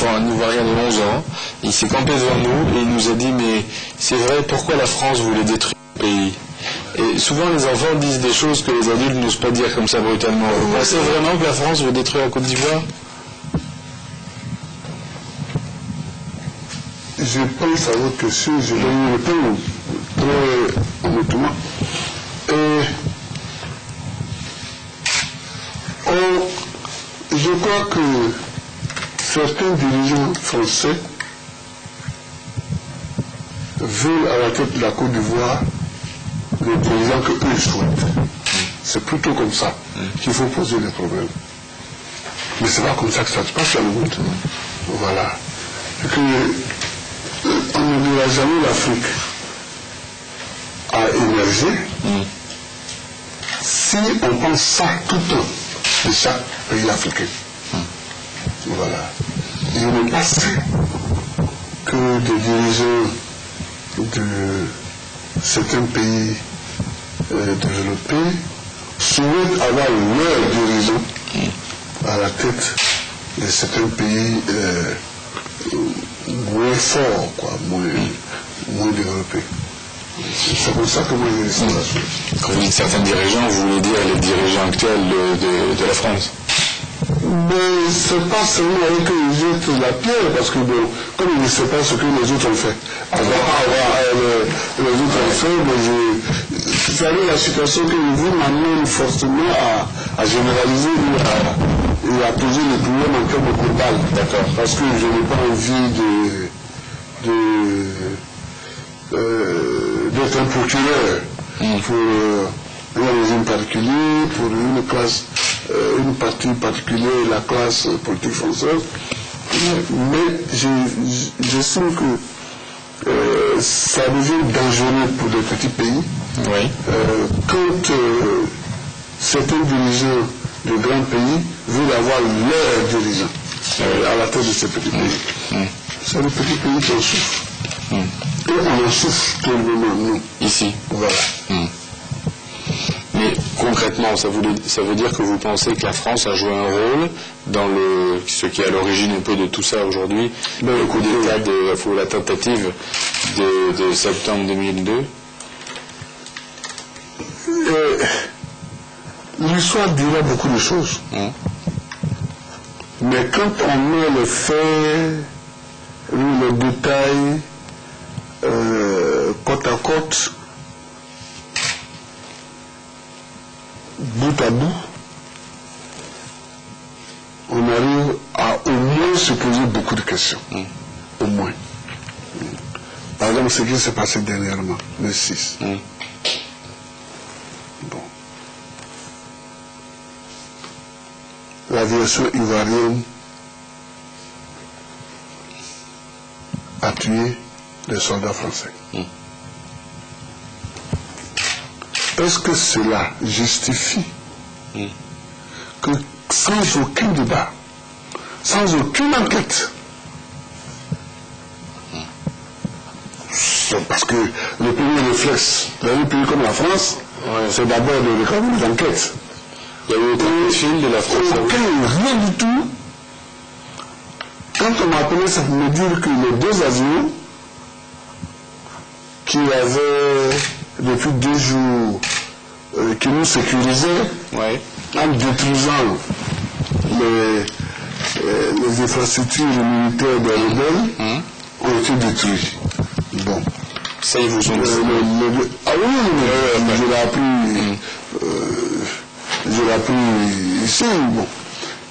enfant, un Ivoirien de 11 ans. Il s'est campé devant nous et il nous a dit, mais c'est vrai, pourquoi la France voulait détruire le pays? Et souvent les enfants disent des choses que les adultes n'osent pas dire comme ça brutalement. Vous pensez vraiment que la France veut détruire la Côte d'Ivoire? Je pense à votre question, je vais y répondre très honnêtement. Je crois que certains dirigeants français veulent à la tête de la Côte d'Ivoire le président que eux souhaitent. C'est plutôt comme ça qu'il faut poser les problèmes. Mais c'est pas comme ça que ça se passe dans le monde. Voilà. On ne dira jamais l'Afrique a émergé si on pense ça tout le temps de chaque pays africain. Voilà. Je ne pense que des dirigeants de certains pays développés souhaitent avoir leur dirigeant à la tête de certains pays moins forts, quoi, moins développés. C'est pour ça que moi j'ai laissé la chose. Quand vous dites certains dirigeants, vous voulez dire les dirigeants actuels de la France? Mais c'est pas seulement avec eux qu'ils jettent la pierre, parce que bon, comme ils ne savent pas ce que les autres ont fait. Les autres ont fait, mais vous savez, la situation que vous m'amène forcément à généraliser et à poser les problèmes en termes global. D'accord. Parce que je n'ai pas envie d'être un procureur pour un régime particulier, pour une classe, une partie particulière, la classe politique française. Mais j'estime que ça devient dangereux pour des petits pays quand certains dirigeants de grands pays veulent avoir leur dirigeant à la tête de ces petits pays. C'est les petits pays qui en souffrent. Et on en souffre tout le moment, nous. Ici. Voilà. Mais concrètement, ça veut dire que vous pensez que la France a joué un rôle dans ce qui est à l'origine un peu de tout ça aujourd'hui, le coup d'État la tentative de septembre 2002? L'histoire dira beaucoup de choses. Mais quand on met les faits, les détails, côte à côte, bout à bout, on arrive à au moins se poser beaucoup de questions. Au moins. Par exemple, ce qui s'est passé dernièrement, le 6. Bon. L'aviation ivoirienne a tué les soldats français. Est-ce que cela justifie que sans aucun débat, sans aucune enquête, parce que le premier réflexe dans un pays comme la France, c'est d'abord de réclamer des enquêtes. Il y a eu aucun fil de la France. Rien du tout. Quand on m'a appelé, ça me dire que les deux avions qui avaient depuis 2 jours qui nous sécurisaient en détruisant les infrastructures militaires des rebelles ont été détruits. Bon. Ça, ils vous ont dit. Ah oui, je l'ai appris ici. Bon.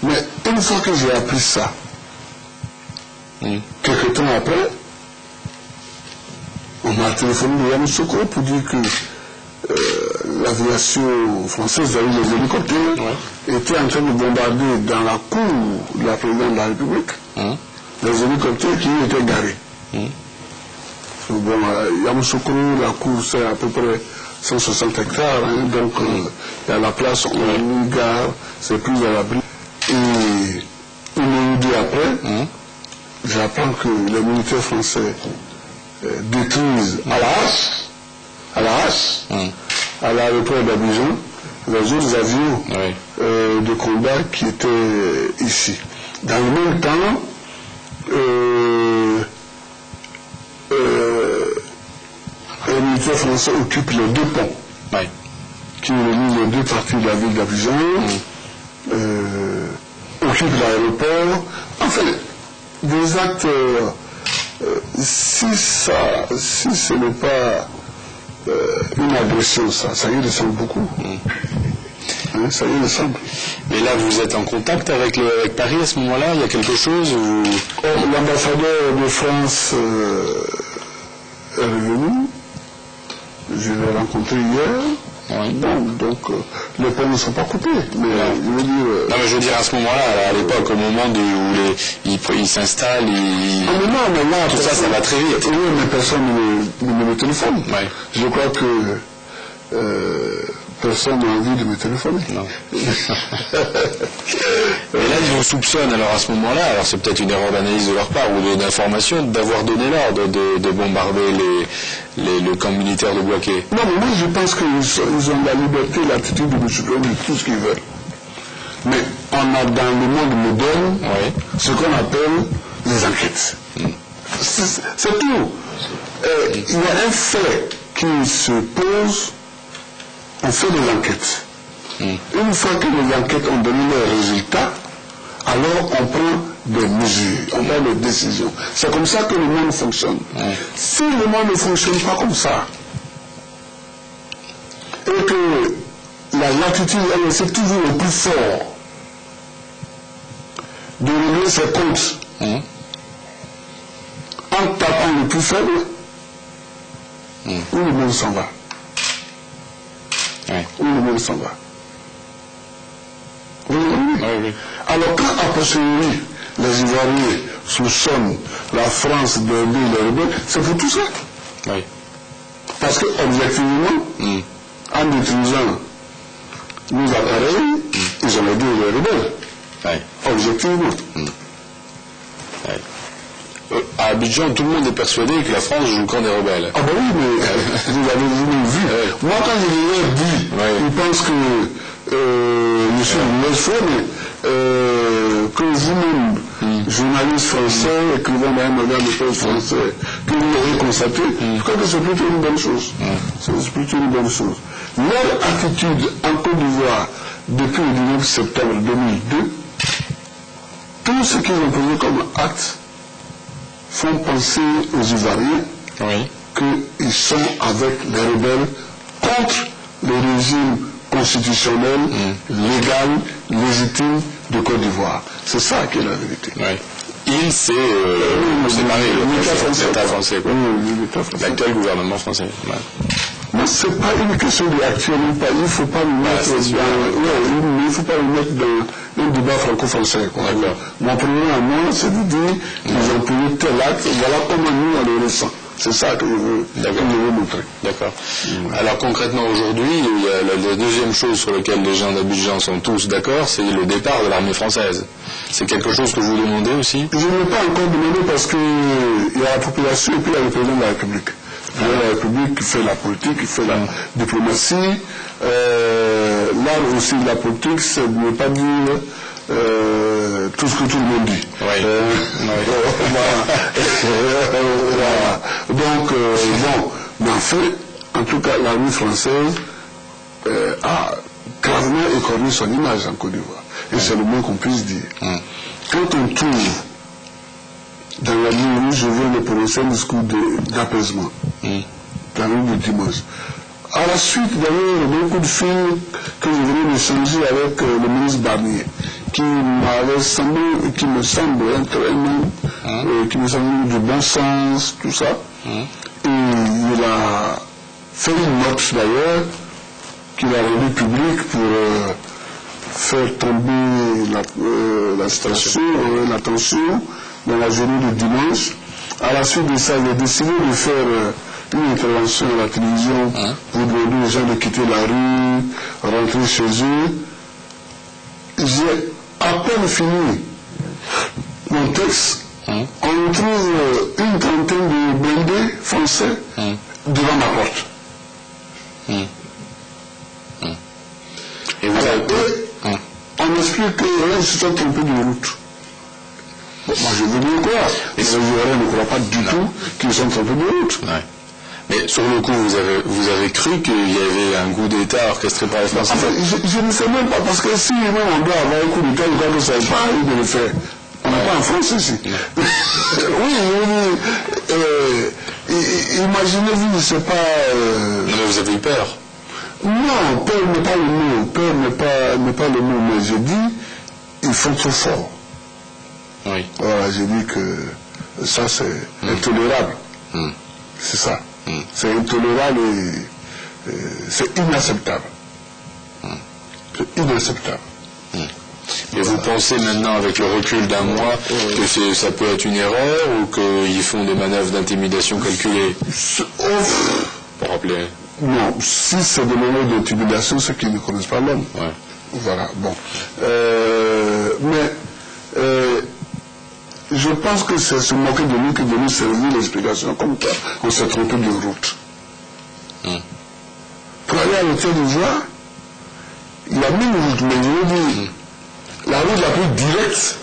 Mais une fois que j'ai appris ça, quelques temps après, on m'a téléphoné de Yamoussoukro pour dire que l'aviation française, avec les hélicoptères, était en train de bombarder dans la cour de la présidente de la République les hélicoptères qui étaient garés. Bon, Yamoussoukro, la cour, c'est à peu près 160 hectares, donc il y a la place, on a une gare, c'est plus à l'abri. Et une minute après, j'apprends que les militaires français détruisent à la hache, à l'aéroport d'Abidjan, les autres avions de combat qui étaient ici. Dans le même temps, les militaires français occupent les deux ponts qui relient les deux parties de la ville d'Abidjan, occupent l'aéroport. Enfin, des actes, si ce n'est pas une agression, ça y ressemble beaucoup. Hein, ça y ressemble. Mais là, vous êtes en contact avec Paris à ce moment-là? Il y a quelque chose où... L'ambassadeur de France est revenu. Je l'ai rencontré hier. Oui. Bon, donc les ponts ne sont pas coupés. Mais je veux dire. Non, mais je veux dire à ce moment-là, à l'époque, au moment où ils s'installent, tout ça, ça va très vite. Oui, mais personne ne me téléphone. Ouais. Je crois que personne n'a envie de me téléphoner. Non. Mais là, ils vous soupçonnent alors à ce moment-là, alors c'est peut-être une erreur d'analyse de leur part ou d'information, d'avoir donné l'ordre de bombarder le camp militaire de Bouaké. Non, mais moi je pense qu'ils ont la liberté, l'attitude de M. Président de tout ce qu'ils veulent. Mais on a dans le monde moderne ce qu'on appelle les enquêtes. C'est tout. Il y a un fait qui se pose, on fait des enquêtes. Une fois que les enquêtes ont donné leurs résultats, alors on prend des mesures, on prend des décisions. C'est comme ça que le monde fonctionne. Si le monde ne fonctionne pas comme ça, et que la latitude, elle c'est toujours le plus fort de régler ses comptes en tapant le plus faible, où le monde s'en va. Où le monde s'en va. Oui. Alors quand a posteriori les Ivoiriens soupçonnent la France d'aider les rebelles, c'est pour tout ça. Parce que objectivement, en détruisant nos appareils, ils ont aidé les rebelles. Objectivement. À Abidjan, tout le monde est persuadé que la France joue le camp des rebelles. Ah ben oui, mais vous avez vu. Moi, quand je l'ai dit, ils pensent que je suis une mauvaise foi, mais que vous-même, journaliste français, écrivain d'un magazine de presse français, que vous l'avez constaté, je crois que c'est plutôt une bonne chose. C'est plutôt une bonne chose. Leur attitude en Côte d'Ivoire depuis le 19 septembre 2002, tout ce qu'ils ont posé comme acte font penser aux Ivoiriens qu'ils sont avec les rebelles contre le régime constitutionnel, légal, légitime de Côte d'Ivoire. C'est ça qui est la vérité. Il, c'est l'État français. L'actuel gouvernement français. Mais ce n'est pas une question d'actuel ou pas. Il ne faut pas nous mettre dans un débat franco-français. Mon problème à moi, c'est de dire qu'ils ont pris tel acte, voilà comment nous on le ressent. C'est ça que je veux montrer. D'accord. Alors concrètement aujourd'hui, il y a la deuxième chose sur laquelle les gens d'Abidjan sont tous d'accord, c'est le départ de l'armée française. C'est quelque chose que vous demandez aussi? Je ne l'ai pas encore demandé parce qu'il y a la population et puis il y a le président de la République. La République qui fait la politique, qui fait la diplomatie. Là aussi, la politique, c'est de ne pas dire tout ce que tout le monde dit. Donc, bon, mais en fait, en tout cas, l'armée française a gravement écorné son image en Côte d'Ivoire. Et c'est le moins qu'on puisse dire. Quand on trouve dans la nuit où je viens de prononcer un discours d'apaisement, dans la nuit du dimanche. À la suite, d'ailleurs, d'un coup de fil que je venais d'échanger avec le ministre Barnier, qui me semble être un homme, qui me semble du bon sens, tout ça. Et il a fait une note d'ailleurs, qu'il a rendue publique pour faire tomber la situation, la tension dans la journée de dimanche. À la suite de ça, il a décidé de faire une intervention à la télévision pour demander aux gens de quitter la rue, rentrer chez eux. J'ai à peine fini mon texte, on trouve une trentaine de blindés français devant ma porte. Et vous avez... on explique qu'ils se sont trompés de route. Moi, je veux bien croire. Les Ivoiriens ne croient pas du tout qu'ils sont trompés de route. Ouais. Mais sur le coup, vous avez cru qu'il y avait un coup d'État orchestré par les Français? Je ne sais même pas, parce que si même on doit avoir un coup d'État, il doit ne savait pas de le faire. On n'est pas en France ici. Oui, imaginez-vous, c'est pas... Non, mais vous avez eu peur? Non, peur n'est pas le mot. Peur n'est pas le mot, mais je dis, ils font trop fort. Oui. Voilà, j'ai dit que ça, c'est intolérable. C'est ça. C'est intolérable et c'est inacceptable. C'est inacceptable. Et vous pensez maintenant, avec le recul d'un mois, que ça peut être une erreur ou qu'ils font des manœuvres d'intimidation calculées? Pour rappeler. Non, si c'est des manœuvres d'intimidation, c'est qu'ils ne connaissent pas l'homme. Ouais. Voilà, bon. Mais je pense que c'est se moquer de nous que de nous servir l'explication comme ça. On s'est trompé de route. Pour aller à l'hôtel d'Ivoire, il y a même une route, mais je veux dire, la route la plus directe,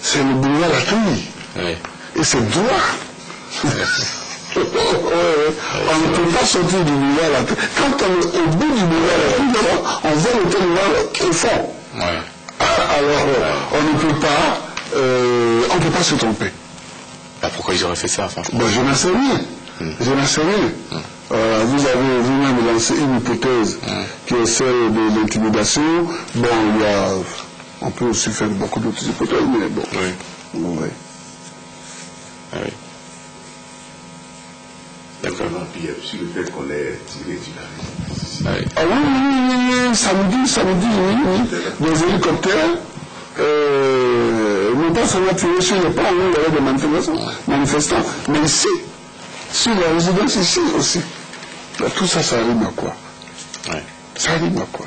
c'est le boulevard La Touille. Et c'est droit. On ne peut pas sortir du boulevard La Touille. Quand on est au bout du boulevard La Touille, on voit l'hôtel d'Ivoire au fond. Alors, on ne peut pas se tromper. Pourquoi ils auraient fait ça, enfin? Je n'en sais rien. Je n'en sais rien. Vous avez vous-même lancé une hypothèse qui est celle de l'intimidation. Bon, on peut aussi faire beaucoup d'autres hypothèses, mais bon. Oui. Ah oui. D'accord. Puis il y a aussi le fait qu'on ait tiré du navire. Ah oui, samedi, oui. Des hélicoptères, non pas seulement tiré sur les ponts où il y avait des manifestants, mais ici, sur la résidence ici aussi. Là, tout ça, ça rime à quoi? Ça rime à quoi?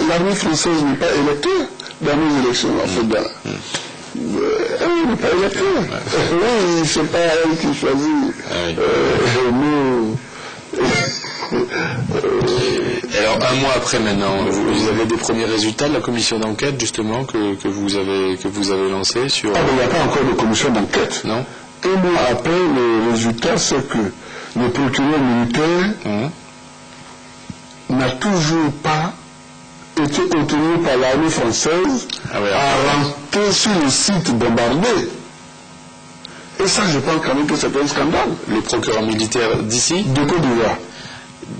L'armée française n'est pas électeur dans nos élections, en fait. Elle n'est pas électeur. Oui, c'est pas elle qui choisit. Alors, un mois après maintenant, vous avez des premiers résultats de la commission d'enquête, justement, que vous avez lancé sur... il n'y a pas encore de commission d'enquête. Non. Un mois après, le résultat, c'est que le procureur militaire n'a toujours pas été obtenu par l'armée française à rentrer sur le site bombardé. Et ça, je pense quand même que c'est un scandale. Le procureur militaire d'ici? De Côte d'Ivoire.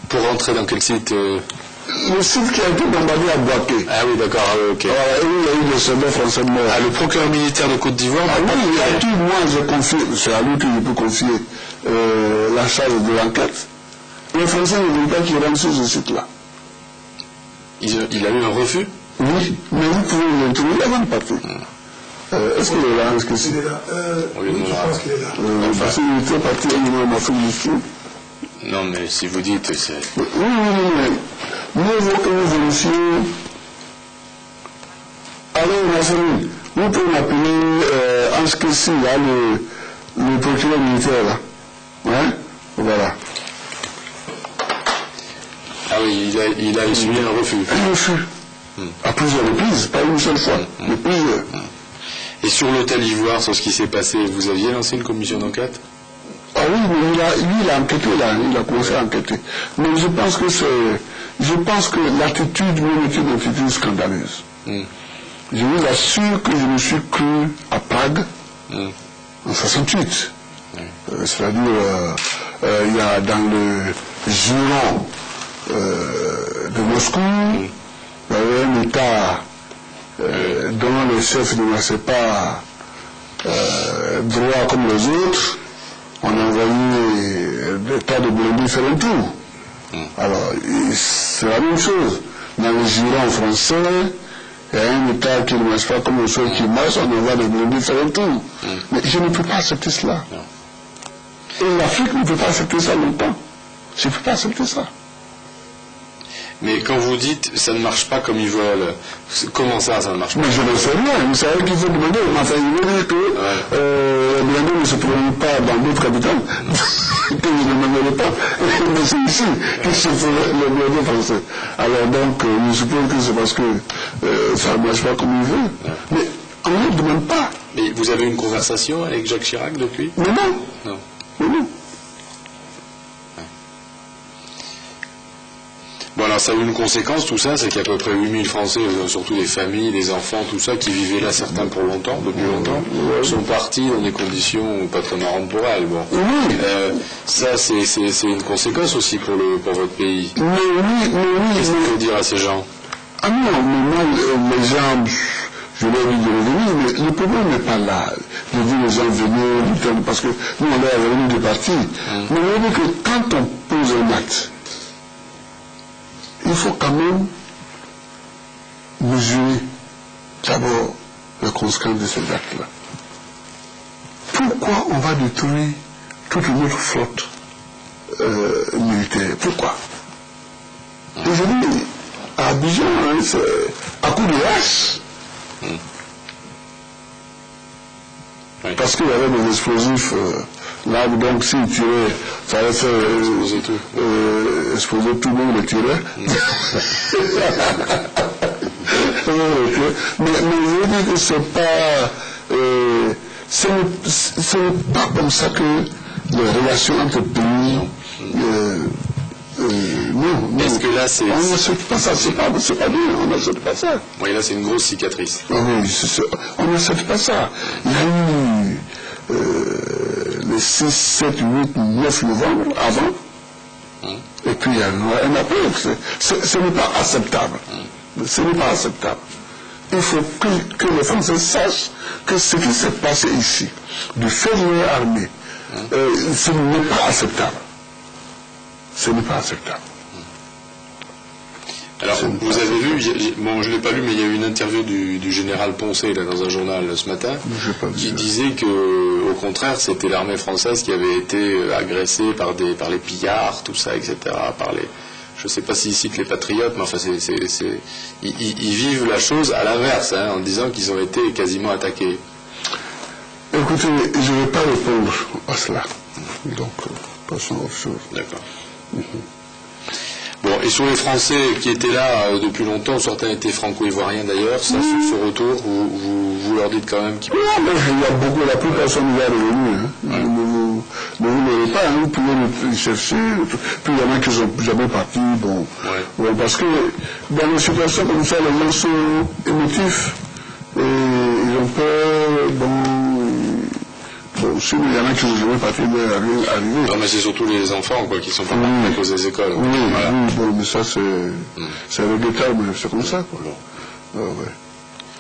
Pour rentrer dans quel site? Le site qui a été bombardé à Boaké. Ah oui, d'accord, ok. Et il y a eu des soldats français morts. Le procureur militaire de Côte d'Ivoire? Oui, à qui moi j'ai confié, c'est à lui que je peux confier la charge de l'enquête. Les Français ne veulent pas qu'il rentre sur ce site-là. Il a eu un refus? Oui, mais vous pouvez l'interroger avant de partir. Est-ce qu'il est là? Est-ce qu'il est là? Je pense qu'il est là. Parce qu'il était parti au niveau de Afrique du Sud. Non, mais si vous dites, c'est... Oui, mais mieux vaut que vous vérifiez. Alors, ma famille, vous pouvez m'appeler en ce que si, là, le procureur militaire, là. Hein? Voilà. Ah oui, il a subi un refus. Un refus. À plusieurs reprises, pas une seule fois, mais plusieurs. Et sur l'hôtel Ivoire, sur ce qui s'est passé, vous aviez lancé une commission d'enquête? Ah oui, mais lui, il a enquêté là, il a commencé à enquêter. Mais je pense que l'attitude même est une attitude scandaleuse. Je vous assure que je me suis cru à Prague en 68. C'est-à-dire, il y a dans le giron de Moscou, il y avait un État dont les chefs ne marchaient pas droit comme les autres. On a envoyé des tas de blindés faire un tour. Alors, c'est la même chose. Dans le giron français, il y a un État qui ne marche pas comme les autres qui marchent, on envoie des blindés faire un tour. Mais je ne peux pas accepter cela. Et l'Afrique ne peut pas accepter ça longtemps. Je ne peux pas accepter ça. Mais quand vous dites ça ne marche pas comme ils veulent, comment ça ne marche pas? Mais je ne sais rien, vous savez qu'il faut demander. Enfin, il veut dire que les blindés ne se prennent pas dans d'autres capitales. que je ne m'aimerais pas, mais c'est ici que se ferait le gouvernement français. Alors donc, je suppose que c'est parce que ça ne marche pas comme il veut. Mais on ne le demande pas. Mais vous avez une conversation avec Jacques Chirac depuis? Mais non. Non. Mais non. Bon, alors ça a eu une conséquence, tout ça, c'est qu'il y a à peu près 8000 Français, surtout des familles, des enfants, tout ça, qui vivaient là, certains pour longtemps, depuis longtemps, sont partis dans des conditions pas très marrantes pour elles. Bon. Ça, c'est une conséquence aussi pour votre pays. Mais oui. Qu'est-ce qu'il faut dire à ces gens? Ah non, mais moi, les gens, je leur dis de revenir, mais le problème n'est pas là. Je dis les gens venir, parce que nous, on est revenu de partir. Mais je dis que quand on pose un acte, il faut quand même mesurer d'abord les conséquences de ces actes-là. Pourquoi on va détruire toute notre flotte militaire? Pourquoi? Et je dis, à Abidjan, c'est à coup de hache. Parce qu'il y avait des explosifs là, donc s'ils tiraient, ça allait faire exploser tout le monde le tirait. Mais je veux dire que c'est pas ce n'est pas comme ça que les relations entre pays non. Est-ce que là c'est... On n'accepte pas ça, c'est pas bien, on n'accepte pas ça. Oui, là c'est une grosse cicatrice. Oui, on n'accepte pas ça. Il y a eu les 6, 7, 8, 9 novembre avant, et puis il y a un après. Ce n'est pas acceptable. Ce n'est pas acceptable. Il faut que les Français sachent que ce qui s'est passé ici, du fait de leur armée, ce n'est pas acceptable. Ce n'est pas acceptable. Alors, vous avez vu, bon, je ne l'ai pas lu, mais il y a eu une interview du général Poncet là, dans un journal ce matin, qui disait que, au contraire, c'était l'armée française qui avait été agressée par les pillards, tout ça, etc. Je ne sais pas s'ils citent les patriotes, mais enfin, ils vivent la chose à l'inverse, hein, en disant qu'ils ont été quasiment attaqués. Écoutez, je ne vais pas répondre à cela. Donc, passons à autre chose. D'accord. Bon, et sur les Français qui étaient là depuis longtemps, certains étaient franco-ivoiriens d'ailleurs, ça, ce retour, vous leur dites quand même qu'ils... Non, mais il y a beaucoup, la plupart sont déjà revenus. Hein. Ne vous n'aurez pas, hein, vous pouvez les chercher. Puis il y en a qui sont jamais partis. Bon, parce que dans les situations comme ça, les gens sont émotifs et ils ont peur. Sinon, il y en a qui sont jamais partis, mais arriver. Non, mais c'est surtout les enfants quoi, qui sont pas partis à cause des écoles. Oui, mais ça c'est regrettable, mais c'est comme ça. Quoi.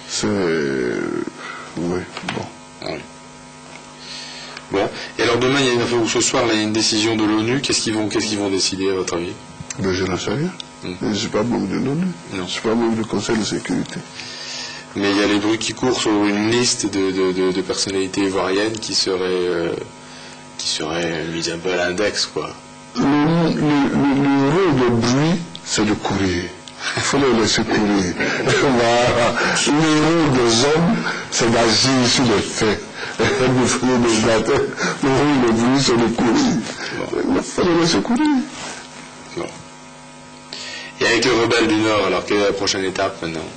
C'est... Oui, bon. Oui. Bon, et alors demain, il y a ou ce soir, il y a une décision de l'ONU. Qu'est-ce qu'ils vont décider, à votre avis? Ben, je n'en sais rien. Je ne suis pas membre de l'ONU. Je ne suis pas membre du Conseil de sécurité. Mais il y a les bruits qui courent sur une liste de personnalités ivoiriennes qui seraient mises un peu à l'index, quoi. Le rôle de bruit, c'est de courir. Il faut les laisser courir. Voilà. Le rôle des hommes, c'est d'agir sur les faits. Le rôle de bruit, c'est de courir. Il faut les laisser courir. Bon. Et avec les rebelles du Nord, alors quelle est la prochaine étape maintenant?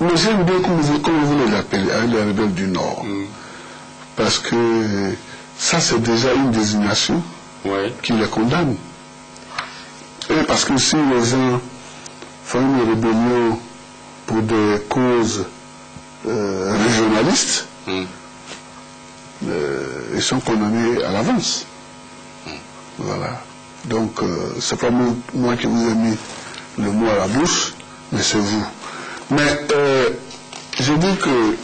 Mais j'aime bien comme vous les appelez, les rebelles du Nord. Parce que ça, c'est déjà une désignation qui les condamne. Et parce que si les gens font une rébellion pour des causes régionalistes, ils sont condamnés à l'avance. Voilà. Donc, c'est pas moi qui vous ai mis le mot à la bouche, mais c'est vous. Mais je dis que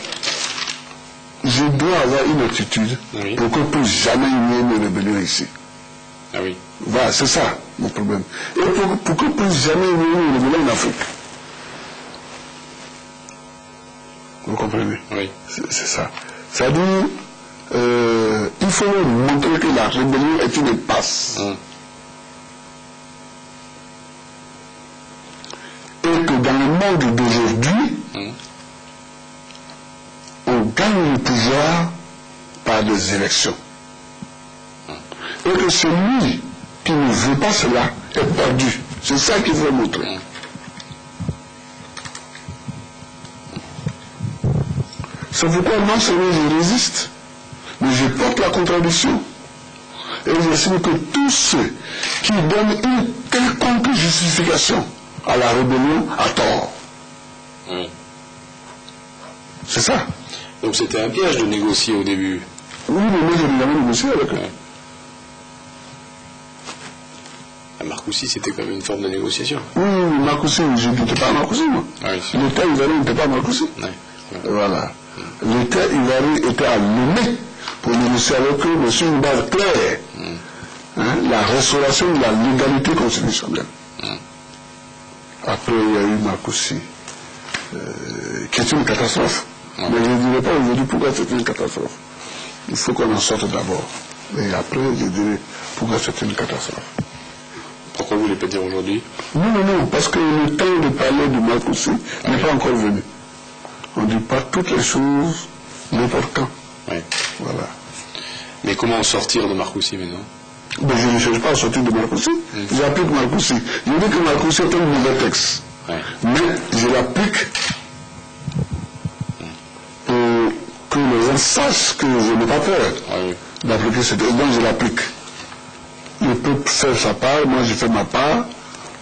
je dois avoir une attitude pour que plus jamais il y ait une rébellion ici. Ah oui. Voilà, c'est ça mon problème. Et pour que plus jamais il y ait une rébellion en Afrique. Vous comprenez? Oui. C'est ça. C'est-à-dire, il faut montrer que la rébellion est une impasse. Et que dans le monde d'aujourd'hui, on gagne le pouvoir par des élections. et que celui qui ne veut pas cela est perdu. C'est ça qu'il veut montrer. C'est pourquoi non seulement je résiste, mais je porte la contradiction. Et j'estime que tous ceux qui donnent une quelconque justification à la rébellion a tort. C'est ça. Donc c'était un piège de négocier au début. Oui, mais moi j'ai jamais négocié avec eux. À Marcoussis, c'était quand même une forme de négociation. Oui, Marcoussis, je n'étais pas à Marcoussis, moi. L'État ivoirien n'était pas à Marcoussis. Voilà. L'État ivoirien était à Lomé pour négocier avec eux, mais sur une base claire. La restauration de la légalité constitutionnelle. Après, il y a eu Marcoussis, qui est une catastrophe. Mais je ne dirais pas aujourd'hui pourquoi c'est une catastrophe. Il faut qu'on en sorte d'abord. Et après, je dirais pourquoi c'est une catastrophe. Pourquoi vous ne voulez pas dire aujourd'hui? Non, parce que le temps de parler de Marcoussis n'est pas encore venu. On ne dit pas toutes les choses n'importe quand. Voilà. Mais comment sortir de Marcoussis maintenant? Ben, je ne cherche pas à sortir de Marcoussis. J'applique Marcoussis. Je dis que Marcoussis est un mauvais texte. Mais je l'applique pour que les gens sachent que je n'ai pas peur d'appliquer ce texte. Donc je l'applique. Le peuple fait sa part, moi je fais ma part,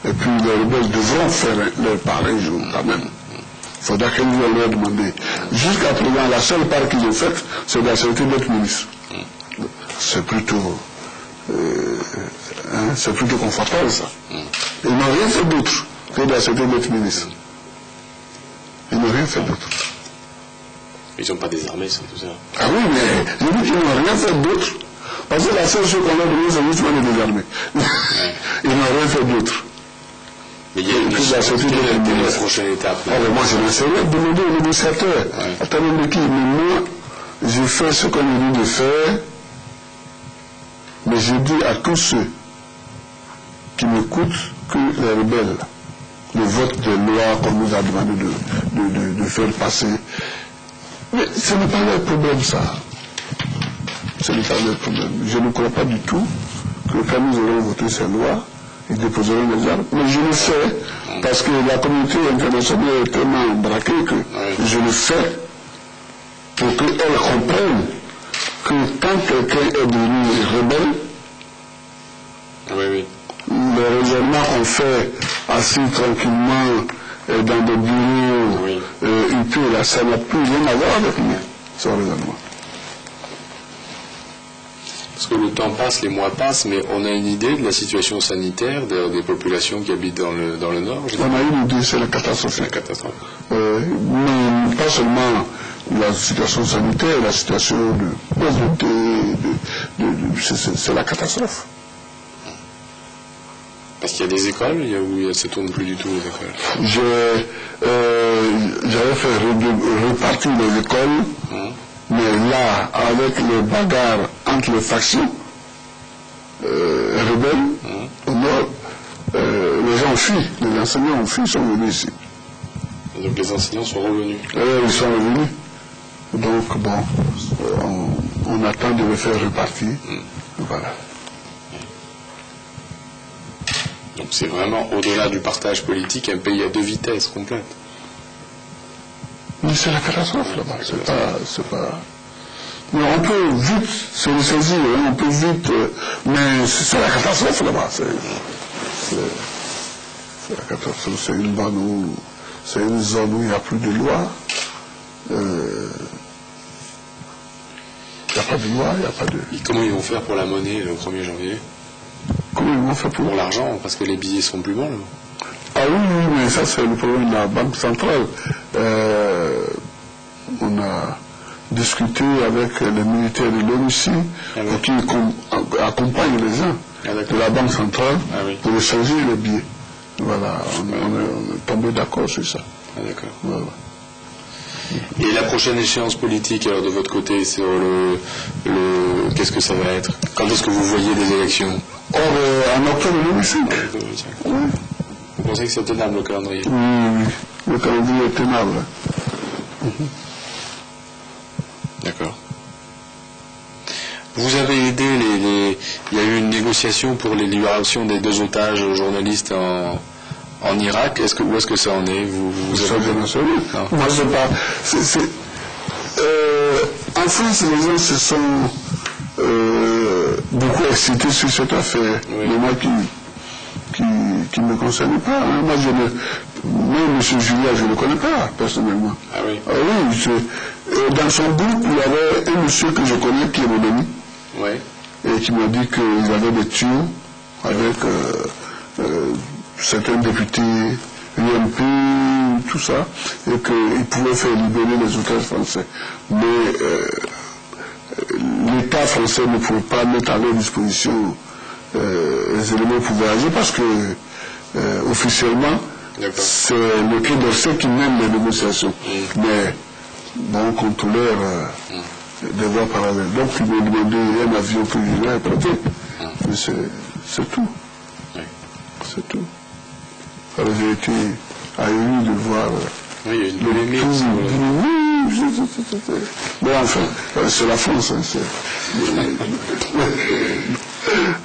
et puis les rebelles devront faire leur part un jour quand même. Il faudra qu'un jour on leur demander. Jusqu'à présent, la seule part qu'ils ont faite, c'est d'accepter d'être ministre. C'est plutôt confortable ça. Ils n'ont rien fait d'autre que d'accepter d'être ministre. Ils n'ont rien fait d'autre. Ils n'ont pas des armées, c'est tout ça. Ah oui, mais je dis qu'ils n'ont rien fait d'autre. Parce que la seule chose qu'on a donnée, c'est justement les désarmer. Ils n'ont rien fait d'autre. Mais il y a une prochaine étape. Alors moi, je ne sais rien demander aux négociateurs. Attendez, mais qui? Mais moi, je fais ce qu'on me dit de faire, mais je dis à tous ceux qui m'écoutent que les rebelles, le vote de loi qu'on nous a demandé de faire passer, mais ce n'est pas leur problème, ça. Ce n'est pas leur problème. Je ne crois pas du tout que quand nous aurons voté ces lois, ils déposeront les armes. Mais je le fais parce que la communauté internationale est tellement braquée que je le fais pour qu'elle comprenne que quand quelqu'un est devenu rebelle, les raisonnements qu'on fait assis tranquillement dans des bureaux, une pure, ça n'a plus rien à voir avec lui, son raisonnement. Parce que le temps passe, les mois passent, mais on a une idée de la situation sanitaire des populations qui habitent dans le Nord. On a une idée, c'est la catastrophe. La catastrophe. Mais pas seulement la situation sanitaire, la situation de pauvreté, c'est la catastrophe. Parce qu'il y a des écoles où ça ne tourne plus du tout les écoles. J'avais fait repartir les écoles. Mais là, avec les bagarres entre les factions rebelles, au nord, les gens fuient, les enseignants ont fui, sont venus ici. Et donc les enseignants sont revenus? Ils sont revenus. Donc bon, on attend de les faire repartir. Voilà. Donc c'est vraiment, au-delà du partage politique, un pays à deux vitesses complètes. Mais c'est la catastrophe là-bas, c'est pas... Mais on peut vite se ressaisir, on peut vite... mais c'est la catastrophe là-bas, c'est la catastrophe, c'est une zone où il n'y a plus de loi, il n'y a pas de loi, il n'y a pas de... Et comment ils vont faire pour la monnaie le 1er janvier? Comment ils vont faire pour l'argent, parce que les billets seront plus bons là. Ah oui, mais ça c'est le problème de la Banque centrale. On a discuté avec les militaires de l'ONUCI qui accompagnent les gens de la Banque centrale pour échanger les billets. Voilà, on est tombé d'accord sur ça. Ah, d'accord. Voilà. Et la prochaine échéance politique, alors de votre côté, sur qu'est-ce que ça va être? Quand est-ce que vous voyez les élections? En octobre 2005. Oui. Vous pensez que c'est tenable le calendrier? Oui, le calendrier est tenable. D'accord. Vous avez aidé il y a eu négociations pour les libérations des 2 otages journalistes en Irak. Où est-ce que ça en est? Vous avez... Moi, je sais pas. En France, les gens se sont beaucoup excités sur cette affaire. Oui. Mais moi qui ne me concerne pas. Hein. Moi, M. Julia, je ne le connais pas, personnellement. Ah oui? Ah oui, dans son groupe, il y avait un monsieur que je connais qui est mon ami. Oui. Et qui m'a dit qu'il avait des tuyaux avec certains députés, UMP, tout ça, et qu'il pouvait faire libérer les otages français. Mais l'État français ne pouvait pas mettre à leur disposition les éléments pour voyager parce que officiellement, c'est le Quai d'Orsay qui mène les négociations. Mais bon, contre leur des voies parallèles. Donc ils m'ont demandé un avion que je vais prêter. Mais c'est tout. C'est tout. Alors j'ai été ahuri de voir oui, il y a une polémique. Bon, enfin, c'est la France. Hein,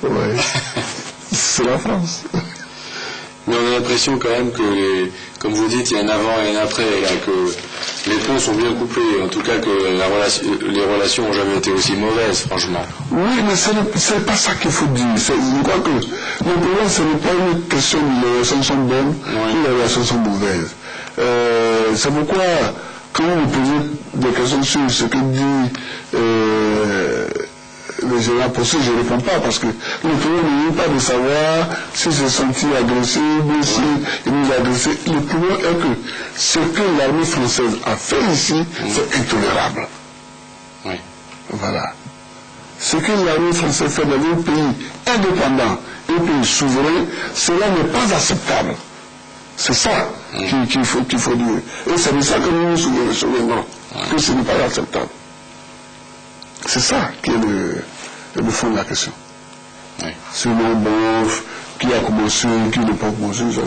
ouais. C'est la France. Mais on a l'impression quand même que, comme vous dites, il y a un avant et un après, là, que les ponts sont bien coupés, en tout cas que les relations n'ont jamais été aussi mauvaises, franchement. Oui, mais ce n'est pas ça qu'il faut dire. Je crois que le problème, ce n'est pas une question de les relations sont bonnes ou les relations sont mauvaises. C'est pourquoi, quand vous posez des questions sur ce que dit le général Possé, je ne réponds pas parce que le problème n'est pas de savoir s'il s'est senti agressé, blessé, il nous a agressé. Le problème est que ce que l'armée française a fait ici, c'est intolérable. Oui. Voilà. Ce que l'armée française fait dans un pays indépendant, un pays souverain, cela n'est pas acceptable. C'est ça qu'il faut dire. Et c'est de ça que nous nous souvenons, que ce n'est pas acceptable. C'est ça qui est le fond de la question. Oui. Sinon, bon, qui a commencé, qui n'a pas commencé, ça.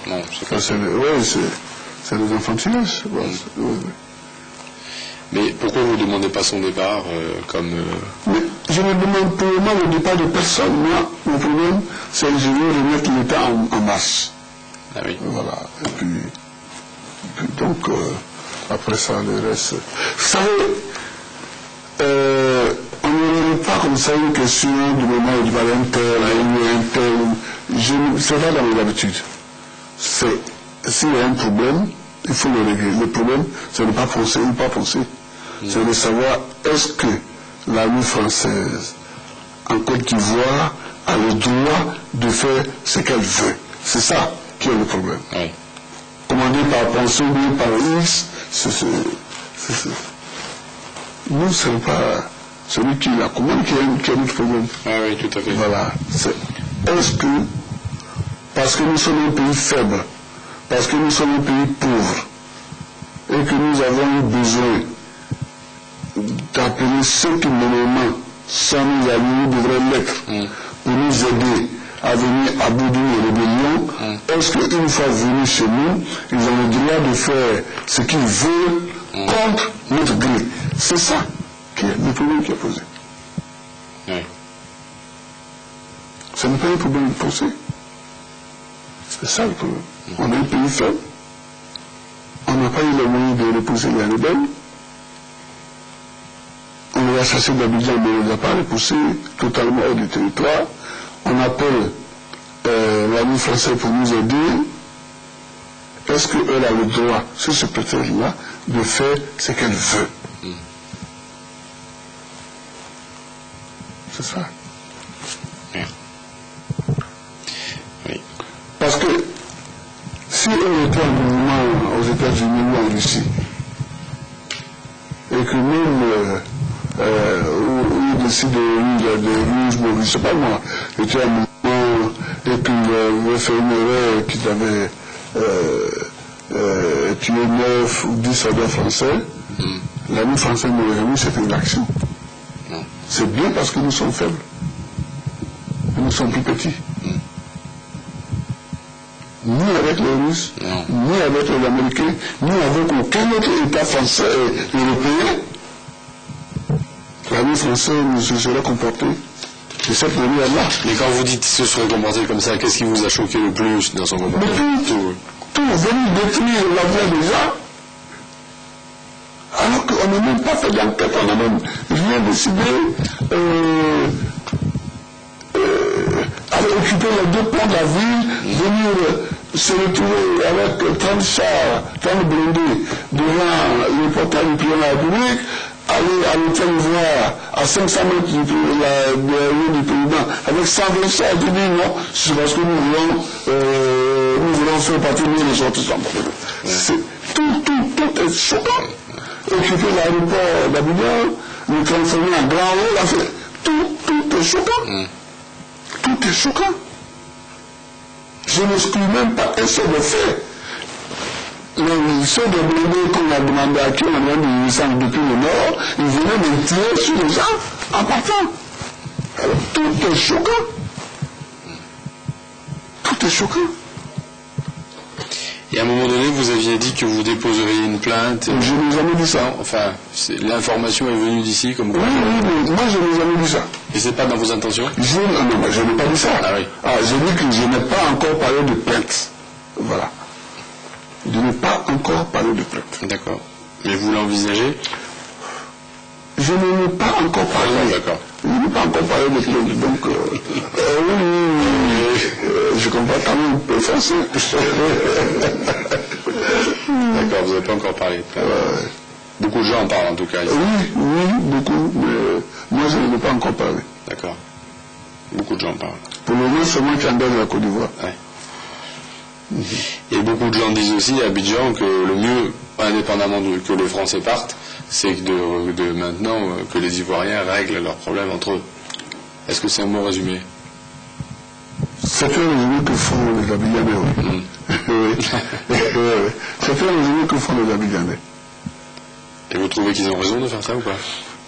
Non, c'est pas ça. Oui, c'est des enfantillages. Oui. Mais pourquoi vous ne demandez pas son départ Mais je ne demande pour le moment le départ de personne. Moi, mon problème, c'est que je veux remettre l'État en marche. Ah oui. Voilà. Et puis donc, après ça, le reste. Vous savez, on ne pas comme ça une question du moment où il va un tel. C'est pas dans mes habitudes. S'il y a un problème, il faut le régler. Le problème, c'est de ne pas penser ou pas penser. C'est de savoir est-ce que l'armée française en Côte d'Ivoire a le droit de faire ce qu'elle veut. C'est ça qui est le problème. Oui. Commandé par pensée ou par X, nous, ce n'est pas celui qui la commande qui a notre problème. Ah oui, tout à fait. Voilà. Est-ce que, parce que nous sommes un pays faible, parce que nous sommes un pays pauvre, et que nous avons eu besoin d'appeler ceux qui, normalement, sans nous alliés, devraient l'être, pour nous aider à venir à bout d'une rébellion, est-ce qu'une fois venus chez nous, ils ont le droit de faire ce qu'ils veulent contre notre gré? C'est ça qui est le problème qui est posé. Oui. Ce n'est pas un problème de pensée. C'est ça le problème. On est un pays faible. On n'a pas eu le moyen de repousser les rebelles. On les a chassés d'Abidjan, mais on ne les a pas repoussés totalement hors du territoire. On appelle l'armée française pour nous aider. Est-ce qu'elle a le droit, sur ce prétexte-là, de faire ce qu'elle veut? C'est ça. Oui. Parce que si on était en mouvement aux États-Unis ou en Russie, et que même on décide de Russes, je ne sais pas moi, était en mouvement et puis on fait une erreur qu'ils avaient tué 9 ou 10 soldats français, l'armée française n'aurait jamais cette inaction. C'est bien parce que nous sommes faibles. Nous sommes plus petits. Ni avec les Russes, ni avec les Américains, ni avec aucun autre État français et européen. L'armée française ne se serait comportée de cette manière-là. Mais quand vous dites qu'ils se sont comportés comme ça, qu'est-ce qui vous a choqué le plus dans son comportement? Tout venu détruire l'avenir des gens, alors qu'on n'a même pas fait d'enquête, on n'a même rien décidé, aller occuper les 2 ponts de la ville, venir se retrouver avec 30 chars, 30 blindés devant le portail du président de la République, aller à l'hôtel voir à 500 mètres du président avec 120 chars et dire non, c'est parce que nous voulons faire partie de les autres. Tout est choquant. Occuper l'aéroport d'Abidjan, le transformer en grand rôle, tout est choquant. Tout est choquant. Je n'exclus même pas un seul fait. Ceux de blindés qu'on a demandé à qui on a demandé de descendre depuis le nord, ils venaient me tirer sur les gens en partant. Alors tout est choquant. Tout est choquant. Et à un moment donné, vous aviez dit que vous déposeriez une plainte. Je n'ai jamais dit ça. Non, enfin, l'information est venue d'ici comme quoi. Oui, moi je n'ai jamais dit ça. Et c'est pas dans vos intentions? Non, je n'ai pas dit ça. Ah oui. J'ai dit que je n'ai pas encore parlé de plainte. Voilà. Je n'ai pas encore parlé de plainte. D'accord. Mais vous l'envisagez? Je n'en ai pas encore parlé. D'accord. Je n'ai pas encore parlé de plainte. Donc, je comprends quand même un peu français. D'accord, vous n'avez pas encore parlé. Beaucoup de gens en parlent en tout cas. Ici. Oui, beaucoup. Mais moi, je n'en ai pas encore parlé. D'accord. Beaucoup de gens en parlent. Pour le moment, c'est moi qui en donne la Côte d'Ivoire. Ouais. Et beaucoup de gens disent aussi à Abidjan que le mieux, indépendamment que les Français partent, c'est de maintenant que les Ivoiriens règlent leurs problèmes entre eux. Est-ce que c'est un bon résumé? C'est un résumé que font les Abidjanais, oui. Oui. C'est un résumé que font les Abidjanais. Et vous trouvez qu'ils ont raison de faire ça ou pas?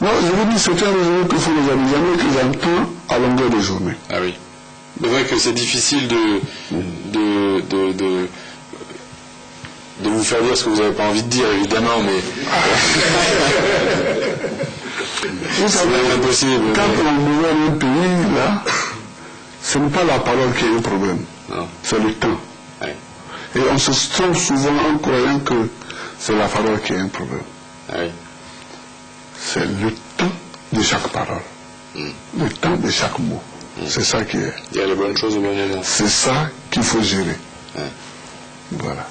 Non, je vous dis, c'est un résumé que font les Abidjanais que j'entends à longueur de journée. Ah oui. C'est vrai que c'est difficile de vous faire dire ce que vous n'avez pas envie de dire, évidemment, mais... Vous savez, impossible. Quand on gouverne un pays, là, ce n'est pas la parole qui est un problème. C'est le temps. Ouais. Et on se trompe souvent en croyant que c'est la parole qui est un problème. Oui. C'est le temps de chaque parole. Le temps de chaque mot. C'est ça qui est. Il y a les bonnes choses au bon moment. C'est ça qu'il faut gérer. Ouais. Voilà.